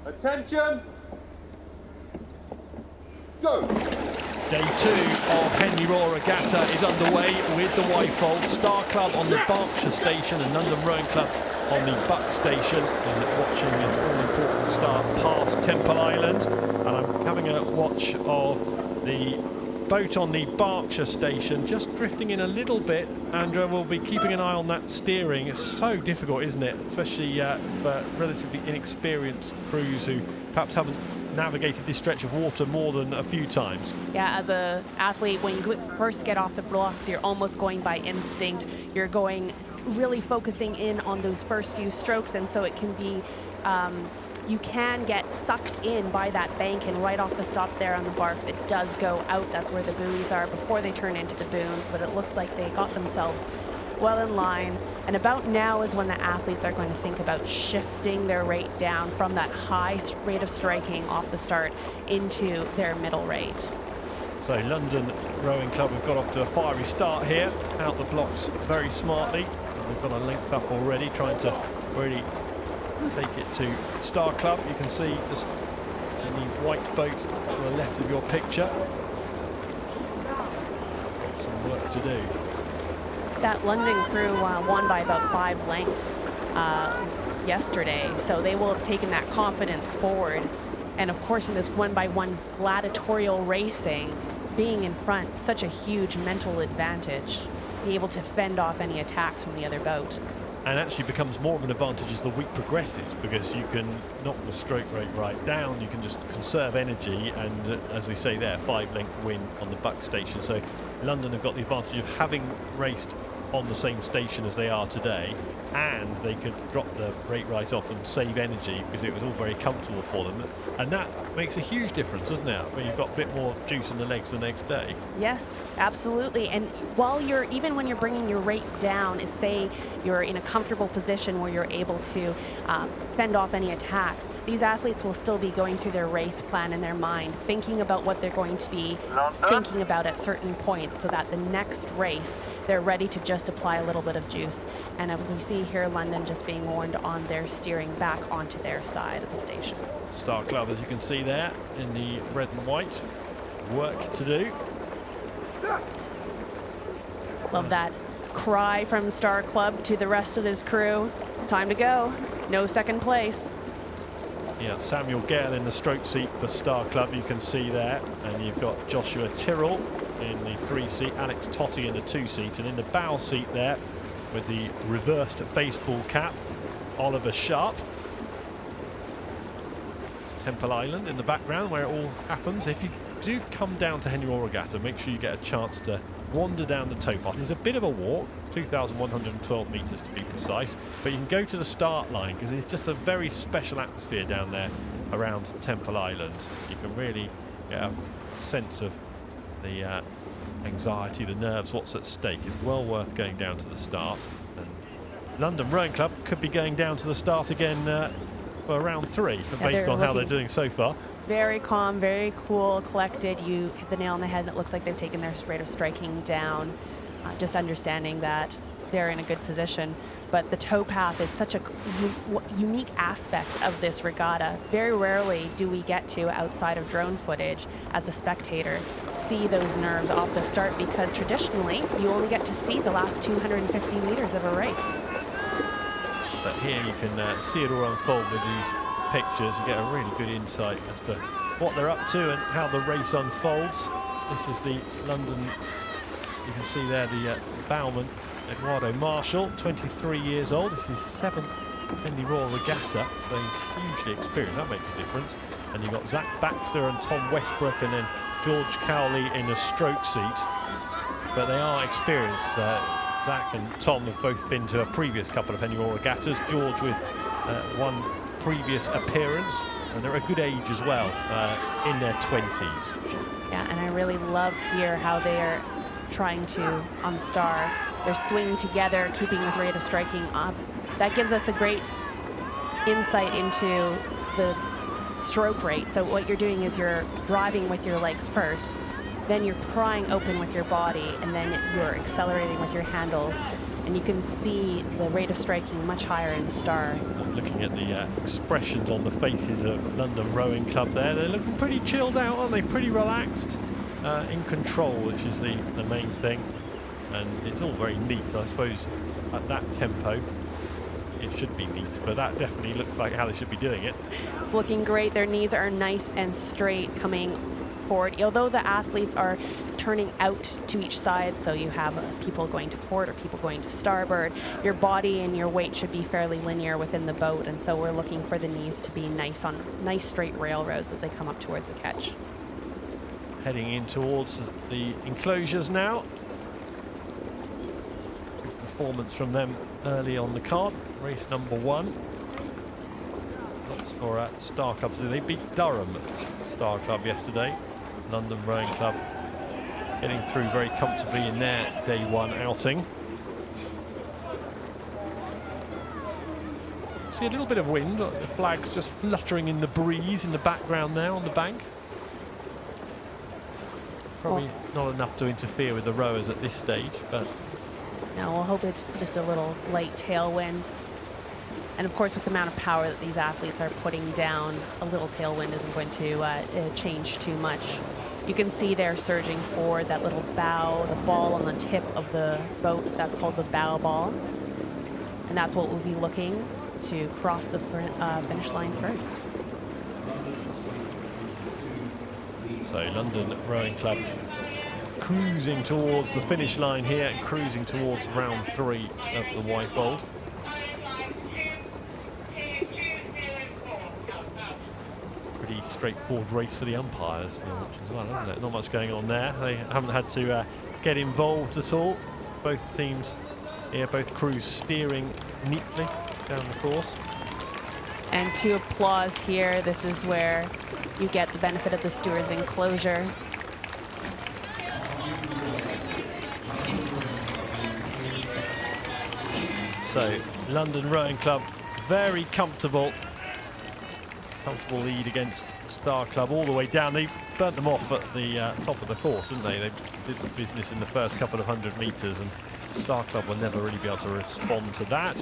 Attention! Go! Day 2 of Henley Royal Regatta is underway with the Wyfold Star Club on the Berkshire station and London Rowing Club on the Buck station, and watching this all-important start past Temple Island. And I'm having a watch of the boat on the Berkshire station, just drifting in a little bit, and we'll be keeping an eye on that steering. It's so difficult, isn't it? Especially for relatively inexperienced crews who perhaps haven't navigated this stretch of water more than a few times. Yeah, as an athlete, when you first get off the blocks, you're almost going by instinct. You're going really focusing in on those first few strokes, and so it can be you can get sucked in by that bank, and right off the stop there on the barks, it does go out. That's where the buoys are before they turn into the booms, but it looks like they got themselves well in line. And about now is when the athletes are going to think about shifting their rate down from that high rate of striking off the start into their middle rate. So London Rowing Club have got off to a fiery start here, out the blocks very smartly. We've got a length up already, trying to really take it to Star Club. You can see just the white boat to the left of your picture. Got some work to do. That London crew won by about 5 lengths yesterday, so they will have taken that confidence forward. And of course, in this one-by-one gladiatorial racing, being in front, such a huge mental advantage. Be able to fend off any attacks from the other boat. And actually becomes more of an advantage as the week progresses, because you can knock the stroke rate right down, you can just conserve energy, and as we say there, 5-length win on the Buck station. So London have got the advantage of having raced on the same station as they are today, and they could drop the rate right off and save energy because it was all very comfortable for them, and that makes a huge difference, doesn't it, when you've got a bit more juice in the legs the next day. Yes, absolutely. And while even when you're bringing your rate down, is say you're in a comfortable position where you're able to fend off any attacks, these athletes will still be going through their race plan in their mind, thinking about what they're going to be thinking about at certain points, so that the next race they're ready to just apply a little bit of juice. And as we see here, London just being warned on their steering back onto their side of the station. Star Club, as you can see there in the red and white, work to do. Love that cry from Star Club to the rest of his crew. Time to go. No second place. Yeah, Samuel Gale in the stroke seat for Star Club, you can see there. And you've got Joshua Tyrrell in the 3 seat, Alex Totty in the 2 seat. And in the bow seat there, with the reversed baseball cap, Oliver Sharp. Temple Island in the background where it all happens. If you do come down to Henley Royal Regatta, make sure you get a chance to wander down the towpath. It's a bit of a walk, 2,112 metres to be precise, but you can go to the start line because it's just a very special atmosphere down there around Temple Island. You can really get a sense of the anxiety, the nerves, what's at stake. It's well worth going down to the start. And London Rowing Club could be going down to the start again for round 3, based on how they're doing so far. Very calm, very cool, collected. You hit the nail on the head, and it looks like they've taken their rate of striking down, just understanding that they're in a good position. But the towpath is such a unique aspect of this regatta. Very rarely do we get to, outside of drone footage, as a spectator, see those nerves off the start, because traditionally you only get to see the last 250 meters of a race. But here you can see it all unfold with these pictures and get a really good insight as to what they're up to and how the race unfolds. This is the London, you can see there the bowman, Eduardo Marshall, 23 years old. This is 7th Henley Royal Regatta, so he's hugely experienced. That makes a difference. And you've got Zach Baxter and Tom Westbrook, and then George Cowley in the stroke seat. But they are experienced. Zach and Tom have both been to a previous couple of Henley Royal Regattas. George with one previous appearance, and they're a good age as well, in their 20s. Yeah, and I really love here how they are trying to, on Star, they're swinging together, keeping this rate of striking up. That gives us a great insight into the stroke rate. So what you're doing is you're driving with your legs first, then you're prying open with your body, and then you're accelerating with your handles and you can see the rate of striking much higher in Star. Looking at the expressions on the faces of London Rowing Club there, they're looking pretty chilled out, aren't they? Pretty relaxed, in control, which is the main thing. And it's all very neat, I suppose, at that tempo. It should be neat, but that definitely looks like how they should be doing it. It's looking great. Their knees are nice and straight coming forward. Although the athletes are turning out to each side, so you have people going to port or people going to starboard, your body and your weight should be fairly linear within the boat, and so we're looking for the knees to be nice on nice straight railroads as they come up towards the catch. Heading in towards the enclosures now. Good performance from them early on the card. Race number 1. Lots for Star Club. So they beat Durham Star Club yesterday. London Rowing Club getting through very comfortably in their day 1 outing. See a little bit of wind. The flag's just fluttering in the breeze in the background now on the bank. Probably not enough to interfere with the rowers at this stage, but no, we'll hope it's just a little light tailwind. And of course, with the amount of power that these athletes are putting down, a little tailwind isn't going to change too much. You can see they're surging forward, that little bow, the ball on the tip of the boat, that's called the bow ball. And that's what we'll be looking to cross the finish line first. So London Rowing Club cruising towards the finish line here and cruising towards round 3 of the Wyfold. Pretty straightforward race for the umpires as well, isn't it? Not much going on there. They haven't had to get involved at all. Both teams here, both crews steering neatly down the course. And to applause here, this is where you get the benefit of the steward's enclosure. So London Rowing Club, very comfortable lead against Star Club all the way down. They burnt them off at the top of the course, didn't they? They did the business in the first couple of 100 metres, and Star Club will never really be able to respond to that.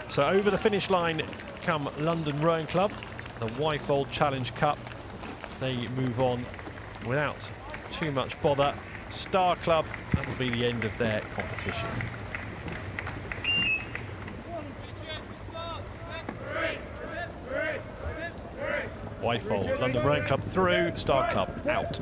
So over the finish line come London Rowing Club, the Wyfold Challenge Cup. They move on without too much bother. Star Club, that will be the end of their competition. Wyfold, London Rowing Club through, Star Club out.